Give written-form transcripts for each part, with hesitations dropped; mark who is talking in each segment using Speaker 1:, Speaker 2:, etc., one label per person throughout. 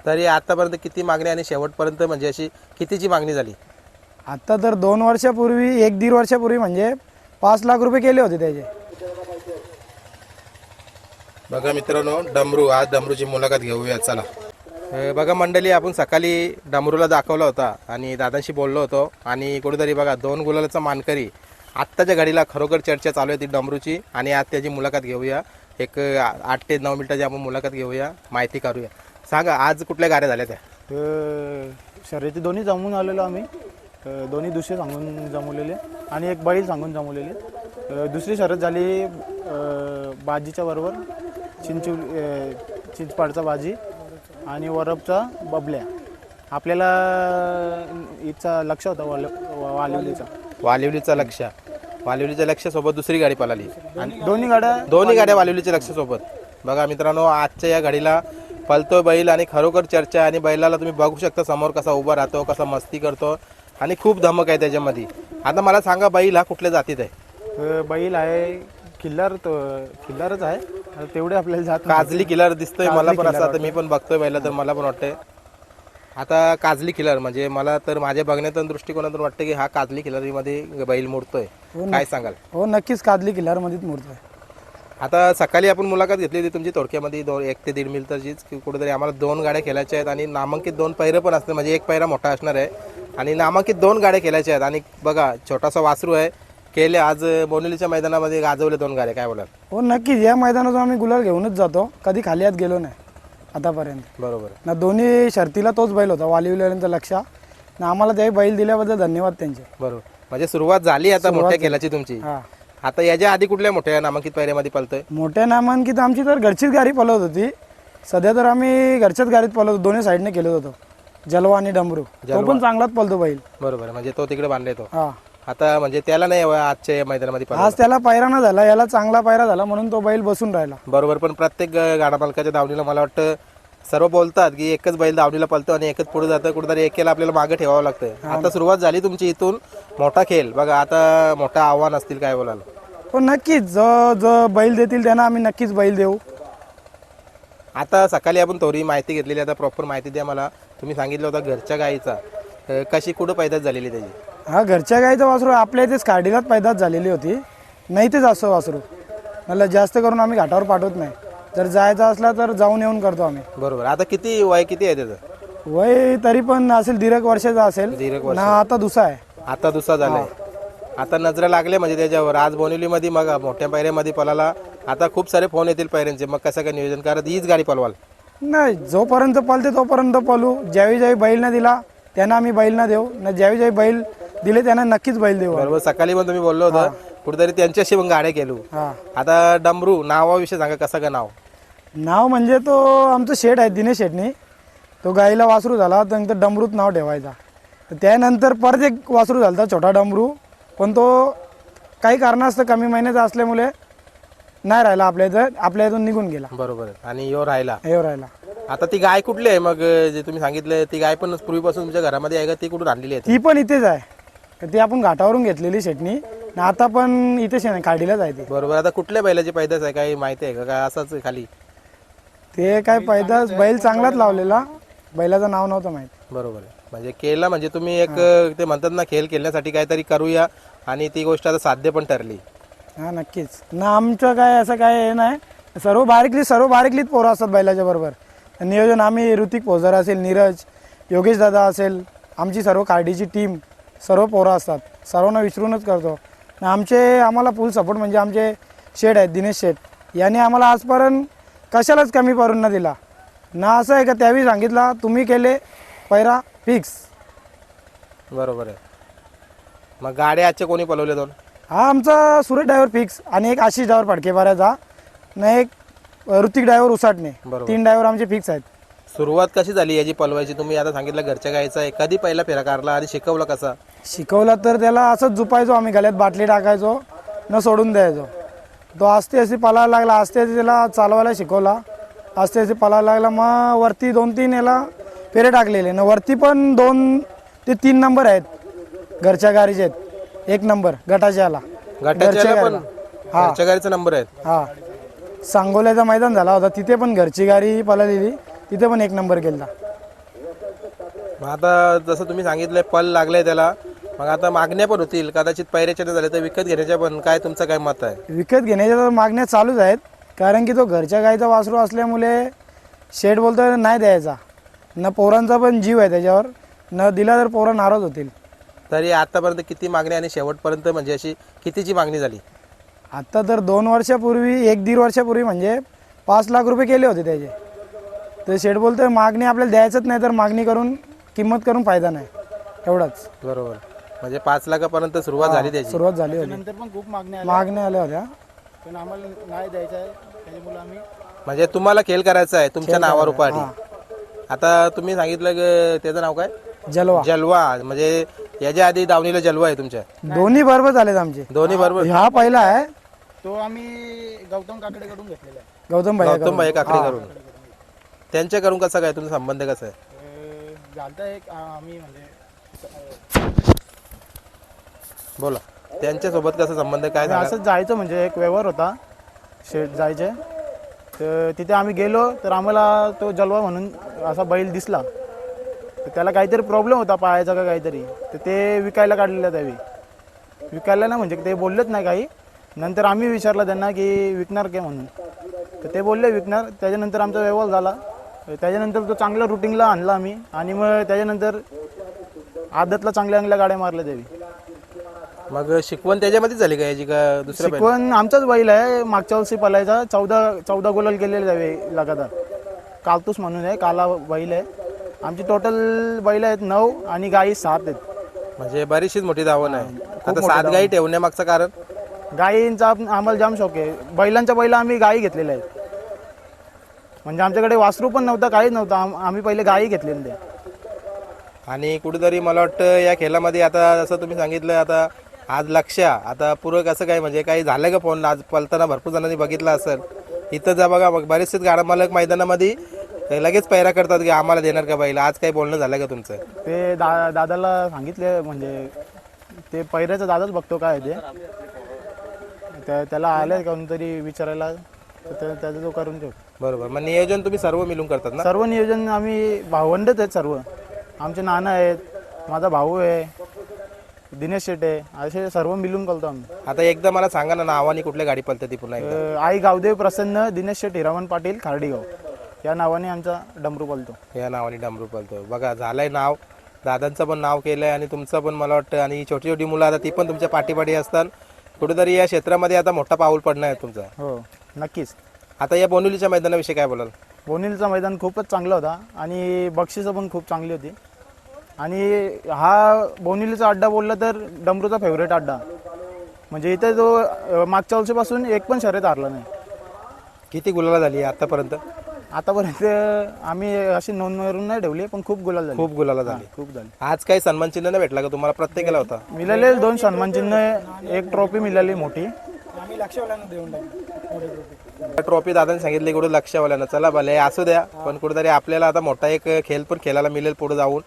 Speaker 1: तरी आतापर्यंत किती मागणी आणि शेवटपर्यंत म्हणजे अशी कितीची मागणी झाली?
Speaker 2: आता तर 2 वर्षापूर्वी 1-1.5 वर्षापूर्वी म्हणजे 5 लाख रुपये केले होते त्याचे.
Speaker 1: बघा मित्रांनो, डमरू, आज डमरूची मुलाखत घेऊया चला. बघा मंडळी, आपण सकाळी डमरूला दाखवला होता आणि दादांशी बोललो होतो आणि कुठेतरी बघा 2 गुलालाचा मानकरी आत्ताच्या घडीला खरोखर चर्चा चालू आहे ती डमरूची. आणि आज त्याची मुलाखत घेऊया. एक 8 ते 9 मिनिटाची आपण मुलाखत घेऊया, माहिती करूया. सांगा आज कुठल्या गाड्या झाल्या त्या?
Speaker 3: शर्यती दोन्ही जमून आलेलो आम्ही. दोन्ही दुसरे सांगून जमवलेले आणि एक बैल सांगून जमवलेले. दुसरी शर्यत झाली बाजीच्या बरोबर चिंचपाडचा बाजी आणि वरबचा बबल्या. आपल्याला हिचा लक्ष होता
Speaker 1: वालिवलीचा लक्ष. वालिवलीच्या लक्षासोबत दुसरी गाडी पळाली
Speaker 3: आणि दोन्ही
Speaker 1: गाड्या वालिवलीच्या लक्षासोबत. बघा मित्रांनो, आजच्या या गाडीला पळतोय बैल आणि खरोखर चर्चा. आणि बैलाला तुम्ही बघू शकता समोर कसा उभा राहतो, कसा मस्ती करतो आणि खूप धमक आहे त्याच्यामध्ये. आता मला सांगा, बैल हा कुठल्या जातीत आहे?
Speaker 3: बैल आहे खिल्लारच आहे. तेवढे आपल्याला जात
Speaker 1: काजली किलर दिसतोय मला पण. असं आता मी पण बघतोय बैला तर मला पण वाटतंय आता काजली किलर म्हणजे मला तर माझ्या बघण्यातून दृष्टिकोनातून वाटतं की हा काजली किलरीमध्ये बैल मोडतोय. काय सांगाल?
Speaker 2: हो नक्कीच काजली किल्लारमध्येच मोडतोय.
Speaker 1: आता सकाळी आपण मुलाखत घेतली होती तुमची थोडक्यामध्ये 1 ते 1.5 मिनिटाचीच. कुठेतरी आम्हाला 2 गाड्या खेळायच्या आहेत आणि नामांकित 2 पैरं पण असते. म्हणजे एक पैरा मोठा असणार आहे आणि नामांकित 2 गाड्या खेळायच्या आहेत. आणि बघा छोटासा वासरू आहे केले. आज बोनिवलीच्या मैदानामध्ये गाजवले 2 गाड्या. काय बोलाल?
Speaker 2: हो नक्कीच, या मैदानातून आम्ही गुलाल घेऊनच जातो. कधी खाली हात गेलो नाही आतापर्यंत.
Speaker 1: बरोबर
Speaker 2: ना दोन्ही शर्तीला तोच बैल होता वालिवलेल्यांचा लक्ष. ना आम्हाला ते बैल दिल्याबद्दल धन्यवाद त्यांचे.
Speaker 1: बरोबर. म्हणजे सुरुवात झाली आता मोठ्या खेळाची तुमची.
Speaker 2: हा,
Speaker 1: आता याच्या आधी कुठल्या मोठ्या नामांकित पैऱ्यामध्ये पळतोय?
Speaker 2: मोठ्या नामांकित आमची तर घरचीच गाडी पळवत होती. सध्या तर आम्ही घरच्याच गाडीत पळवतो. दोन्ही साईडने केलं होतं, जलवा आणि डमरू. तो पण चांगलाच पळतो बैल.
Speaker 1: बरोबर. म्हणजे तो तिकडे बांधले तो.
Speaker 2: हा,
Speaker 1: आता म्हणजे त्याला नाही आजच्या मैदानामध्ये पळाला.
Speaker 2: आज त्याला पायरा ना झाला, याला चांगला पायरा झाला म्हणून तो बैल बसून राहिला.
Speaker 1: बरोबर. पण प्रत्येक गाडा मालकाच्या दावणीला मला वाटतं सर्व बोलतात की एकच बैल दावणीला पळतो आणि एकच पुढे जातं. कुठेतरी एकेला आपल्याला मागे ठेवावं लागतं. आता सुरुवात झाली तुमची इथून मोठा खेळ. बघा आता मोठं आव्हान असतील. काय बोलाल?
Speaker 2: पण नक्कीच जो बैल देतील त्यांना आम्ही नक्कीच बैल देऊ.
Speaker 1: आता सकाळी आपण थोडी माहिती घेतलेली. आता प्रॉपर माहिती द्या मला. तुम्ही सांगितलं होतं घरच्या गाईचा कशी कुठं पैदास झालेली त्याची?
Speaker 2: हा, घरच्या गाईचं वासरू आपल्या इथेच काडीलाच पैदास झालेली होती. नाही तेच असं वासरू मला जास्त करून आम्ही घाटावर पाठवत नाही. जर जायचं असला तर जाऊन येऊन करतो आम्ही.
Speaker 1: बरोबर. आता किती वय किती आहे त्याचं?
Speaker 2: वय तरी पण असेल 1.5 वर्षाचा असेल.
Speaker 1: 1.5 वर्ष.
Speaker 2: ना आता दुसरा आहे.
Speaker 1: आता दुसरा झालाय. आता नजर लागले म्हणजे त्याच्यावर. आज बोनिवलीमध्ये मग मोठ्या पैऱ्यामध्ये पळाला. आता खूप सारे फोन येतील पैऱ्यांचे. मग कसं काय नियोजन करत हीच गाडी पळवाल?
Speaker 2: नाही, जोपर्यंत पळते तोपर्यंत पळू. ज्यावेळी बैल न दिला त्यांना आम्ही बैल न देऊ ना. ज्यावेळी बैल दिले त्यांना नक्कीच बैल देऊ.
Speaker 1: बरोबर. सकाळी पण तुम्ही बोललो होता कुठेतरी त्यांच्याशी मग गाड्या केलो.
Speaker 2: हा,
Speaker 1: आता डमरू नावाविषयी सांगा, कसं का नाव?
Speaker 2: नाव म्हणजे तो आमचं शेठ आहे दिनेश शेठनी. तो गाईला वासरू झाला तर डमरूच नाव ठेवायचा. तर त्यानंतर परत एक वासरू झाला छोटा डमरू. पण तो काही कारणास्तव कमी महिन्याचा असल्यामुळे नाही राहिला आपल्या इथून निघून गेला.
Speaker 1: बरोबर. आणि यो राहिला. आता ती गाय कुठली आहे मग? जे तुम्ही सांगितलं ती गाय पण पूर्वीपासून तुमच्या घरामध्ये आहे का? ती कुठून आणलेली आहे?
Speaker 2: ती पण इथेच आहे. ती आपण घाटावरून घेतलेली शेटनी. आता पण इथेच आहे, खाडीलाच आहे ती.
Speaker 1: बरोबर. आता कुठल्या बैलाची पैदास आहे काही माहिती आहे का? काय असंच खाली?
Speaker 2: ते काय पैदास बैल चांगलाच लावलेला, बैलाचं नाव नव्हतं माहित.
Speaker 1: बरोबर. म्हणजे केला म्हणजे तुम्ही एक ते म्हणतात ना खेळ खेळण्यासाठी काहीतरी करूया आणि ती गोष्ट आता साध्य पण ठरली.
Speaker 2: हा नक्कीच ना. आमचं काय असं काय हे नाही. सर्व बारीकलीच पोरं असतात बैलाच्या बरोबर. नियोजन आम्ही ऋतिक पोझर असेल, नीरज, योगेश दादा असेल, आमची सर्व कार्डीची टीम, सर्व पोरं असतात. सर्वांना विचारूनच करतो. आम्हाला फुल सपोर्ट म्हणजे आमचे शेठ आहेत दिनेश शेठ. यांनी आम्हाला आजपर्यंत कशालाच कमी पडून न दिला ना. असं आहे का त्यावेळी सांगितलं तुम्ही केले पैरा फिक्स.
Speaker 1: बरोबर आहे. मग गाड्या आजच्या कोणी पळवले 2?
Speaker 2: हा, आमचा सुरेश ड्रायव्हर फिक्स आणि एक आशिष ड्रायव्हर पाडकेपाऱ्याचा ना, एक ऋतिक ड्रायव्हर उसाटणे. 3 ड्रायव्हर आमचे फिक्स आहेत.
Speaker 1: सुरुवात कशी झाली याची पळवायची? तुम्ही आता सांगितलं घरच्या गायचा आहे. कधी पहिला फेरा काढला आणि शिकवलं कसा?
Speaker 2: शिकवला तर त्याला असंच झुपायचो आम्ही, गळ्यात बाटली टाकायचो न सोडून द्यायचो. तो आस्ते असे पळायला लागला. आस्ते त्याला चालवायला शिकवला. आस्ते असे पळायला लागला. मग वरती 2-3 याला फेरे टाकलेले ना. वरती पण 2 ते 3 नंबर आहेत घरच्या गाडीचे आहेत. 1 नंबर गटाच्या
Speaker 1: गाडीचा नंबर आहे.
Speaker 2: हा, सांगोल्याचा मैदान झाला होता तिथे पण घरची गाडी पळालेली. तिथे पण 1 नंबर केला.
Speaker 1: मग आता जसं तुम्ही सांगितलंय पल लागले त्याला, मग आता मागण्या पण होतील कदाचित पैऱ्याच्या नाही झाल्या तर विकत घेण्याच्या पण, काय तुमचं काय मत आहे?
Speaker 2: विकत घेण्याच्या तर मागण्या चालूच आहेत, कारण की तो घरच्या गाईचा वासरू असल्यामुळे शेठ बोलतो नाही द्यायचा. न पोरांचा पण जीव आहे त्याच्यावर, न दिला तर पोरं नाराज होतील.
Speaker 1: तरी आतापर्यंत किती मागणी आणि शेवटपर्यंत म्हणजे अशी कितीची मागणी झाली?
Speaker 2: आत्ता तर 2 वर्षापूर्वी 1-1.5 वर्षापूर्वी म्हणजे 5 लाख रुपये केले होते त्याचे. तर शेठ बोलतोय मागणी आपल्याला द्यायचंच नाही, तर मागणी करून किंमत करून फायदा नाही, एवढाच.
Speaker 1: बरोबर, म्हणजे 5 लाखापर्यंत सुरुवात झाली त्याची.
Speaker 2: सुरुवात झाली होती,
Speaker 3: नंतर पण खूप मागण्या
Speaker 2: मागण्या आल्या होत्या.
Speaker 3: पण आम्हाला नाही द्यायचं आहे, त्याच्यामुळे आम्ही
Speaker 1: म्हणजे तुम्हाला खेळ करायचा आहे तुमच्या नावावर उपाधी. आता तुम्ही सांगितलं की त्याचं नाव काय?
Speaker 2: जलवा.
Speaker 1: जलवा, म्हणजे याच्या आधी दावणीला जलवा आहे तुमच्या?
Speaker 2: दोन्ही बरोबर झालेत आमचे.
Speaker 1: दोन्ही बरोबर.
Speaker 2: हा पहिला आहे,
Speaker 3: तो आम्ही गौतम काकडेकडून घेतलेला आहे.
Speaker 2: गौतम
Speaker 1: गौतम भाई
Speaker 2: भाई
Speaker 1: काकडे करून. त्यांच्याकडून कसं काय तुमचा संबंध कसा आहे?
Speaker 3: झालता एक आम्ही म्हणजे
Speaker 1: बोला, त्यांच्यासोबत कसा संबंध काय
Speaker 3: आम्ही
Speaker 1: सांगा?
Speaker 3: असंच जायचं, म्हणजे एक व्यवहार होता शेत जायचे. तर तिथे आम्ही गेलो तर आम्हाला तो जलवा म्हणून असा बैल दिसला. तर त्याला काहीतरी प्रॉब्लेम होता पायाचा का काहीतरी, तर ते विकायला काढलेलं त्यावेळी. विकायला ना म्हणजे ते बोललेच नाही काही. नंतर आम्ही विचारलं त्यांना की विकणार काय म्हणून, तर ते बोलले विकणार. त्याच्यानंतर आमचा व्यवहार झाला. त्याच्यानंतर तो चांगला रुटीनला आणला आम्ही, आणि मग त्याच्यानंतर आदतला चांगल्या चांगल्या गाड्या मारल्या त्यावेळी.
Speaker 1: मग शिकवण त्याच्यामध्येच झाली का याची, का दुसऱ्या बैल?
Speaker 3: शिकवण आमचाच बैल आहे, मागच्या वर्षी पलायचा 14 गोलाल केलेले त्यावेळी लगातार. कालतूस म्हणून आहे, काला बैल आहे. आमची टोटल बैल आहेत 9 आणि गाई 7 आहेत.
Speaker 1: म्हणजे बरीचशीच मोठी धावण आहे. आता
Speaker 3: मोठी
Speaker 1: 7 गाई ठेवण्यामागचं कारण?
Speaker 3: गायींचा आम्हाला जाम शौक आहे. बैलांच्या बैला आम्ही गायी घेतलेल्या आहेत. म्हणजे आमच्याकडे वासरू पण नव्हतं, काहीच नव्हतं. आम्ही पहिले गायी घेतलेल्या.
Speaker 1: आणि कुठेतरी मला वाटतं या खेळामध्ये आता जसं तुम्ही सांगितलं, आता आज लक्ष आता पूरक असं काय म्हणजे काही झालं का फोन? आज पलताना भरपूर जणांनी बघितलं असेल. इथं जा बघा, मग बरेचसेच गाडा मालक मैदानामध्ये लगेच पैरा करतात की आम्हाला देणार का बैल. आज काही बोलणं झालं का तुमचं?
Speaker 3: ते दादाला सांगितले, म्हणजे ते पैऱ्याचा दादाच बघतो काय आहे ते. त्याला आले कोणतरी विचारायला, तर त्याचं तो करून ठेव.
Speaker 1: बरोबर, मग नियोजन तुम्ही सर्व मिळून करतात ना?
Speaker 3: सर्व नियोजन आम्ही भावंडच आहेत सर्व. आमचे नाना आहेत, माझा भाऊ आहे, दिनेश शेट आहे, असे सर्व मिळून करतो आम्ही.
Speaker 1: आता एकदा मला सांगा ना, नावाने कुठल्या गाडी पळते ती पुन्हा एकदा?
Speaker 3: आई गावदेव प्रसन्न दिनेश शेट हिरामन पाटील खार्डीगाव या नावाने आमचा डमरू पळतो.
Speaker 1: या नावाने डांबरू पळतो. बघा, झालंय नाव, दादांचं पण नाव केलंय आणि तुमचं पण मला वाटतं. आणि छोटी छोटी मुलं आता ती पण तुमच्या पाठीपाठी असतात. कुठेतरी या क्षेत्रामध्ये आता मोठा पाऊल पडणार आहे तुमचा.
Speaker 3: हो, नक्कीच.
Speaker 1: आता या बोनिवलीच्या मैदानाविषयी काय बोलाल?
Speaker 3: बोनिलचा मैदान खूपच चांगला होता आणि बक्षिसं पण खूप चांगली होती. आणि हा बोनिलीचा अड्डा बोलला तर डमरूचा फेवरेट अड्डा. म्हणजे इथे जो मागच्या वर्षीपासून एक पण शर्यत हारला नाही.
Speaker 1: किती गुलाला झाली आतापर्यंत?
Speaker 3: आतापर्यंत आम्ही अशी नोंद करून नाही ठेवली, पण खूप गुलाल झाले.
Speaker 1: खूप गुलाला झाली.
Speaker 3: खूप झाले.
Speaker 1: आज काही सन्मान चिन्ह नाही भेटला का तुम्हाला? प्रत्येकाला होता.
Speaker 3: मिळाले 2 सन्मान चिन्ह, एक ट्रॉफी मिळाली मोठी.
Speaker 2: आम्ही लक्षवाल्यांना देऊन टाकू.
Speaker 1: ट्रॉफी दादाने सांगितली कुठं लक्षवाल्यानं. चला भले असू द्या, पण कुठेतरी आपल्याला आता मोठा एक खेळ पण खेळायला मिळेल पुढे जाऊन.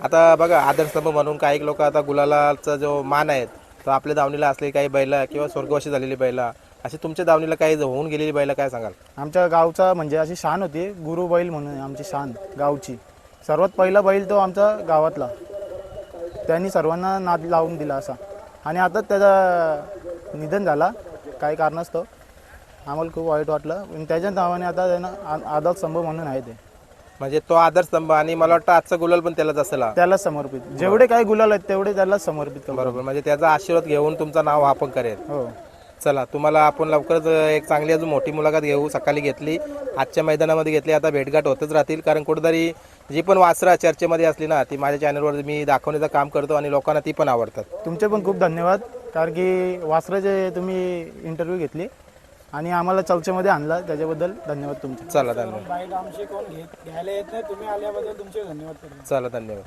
Speaker 1: आता बघा, आदर्शस्तंभ म्हणून काही लोक आता गुलालाचा जो मान आहे तो आपल्या दावणीला असलेली काही बैला किंवा स्वर्गवासी झालेली बैला, अशी तुमच्या दावणीला काही होऊन गेलेली बैला काय सांगाल?
Speaker 3: आमच्या गावचा म्हणजे अशी शान होती, गुरु बैल म्हणून आमची शान गावची. सर्वात पहिला बैल तो आमचा गावातला, त्यांनी सर्वांना नाद लावून दिला असा. आणि आता त्याचा निधन झाला काही कारणास्तव. आम्हाला खूप वाईट वाटलं, पण त्याच्या नावाने आता त्यांना आदर्शस्तंभ म्हणून आहे ते.
Speaker 1: म्हणजे तो आदर्शस्तंभ. आणि मला वाटतं आजचा गुलाल पण त्यालाच असेल.
Speaker 3: त्याला समर्पित, जेवढे काही गुलाल आहेत तेवढे त्याला समर्पित करतो.
Speaker 1: बरोबर, म्हणजे त्याचा आशीर्वाद घेऊन तुमचं नाव आपण करेल.
Speaker 3: हो.
Speaker 1: चला, तुम्हाला आपण लवकरच एक चांगली अजून मोठी मुलाखत घेऊ. सकाळी घेतली, आजच्या मैदानामध्ये घेतली, आता भेटगाठ होतच राहतील. कारण कुठेतरी जी पण वासरा चर्चेमध्ये असली ना, ती माझ्या चॅनलवर मी दाखवण्याचं काम करतो आणि लोकांना ती पण आवडतात.
Speaker 3: तुमचे पण खूप धन्यवाद, कारण की वासराचे तुम्ही इंटरव्ह्यू घेतली आणि आम्हाला चर्चेमध्ये आणला, त्याच्याबद्दल धन्यवाद तुमचे.
Speaker 1: चला, धन्यवाद.
Speaker 2: बाईट आमची कोण घ्यायला येत नाही, तुम्ही आल्याबद्दल तुमचे धन्यवाद.
Speaker 1: चला, धन्यवाद.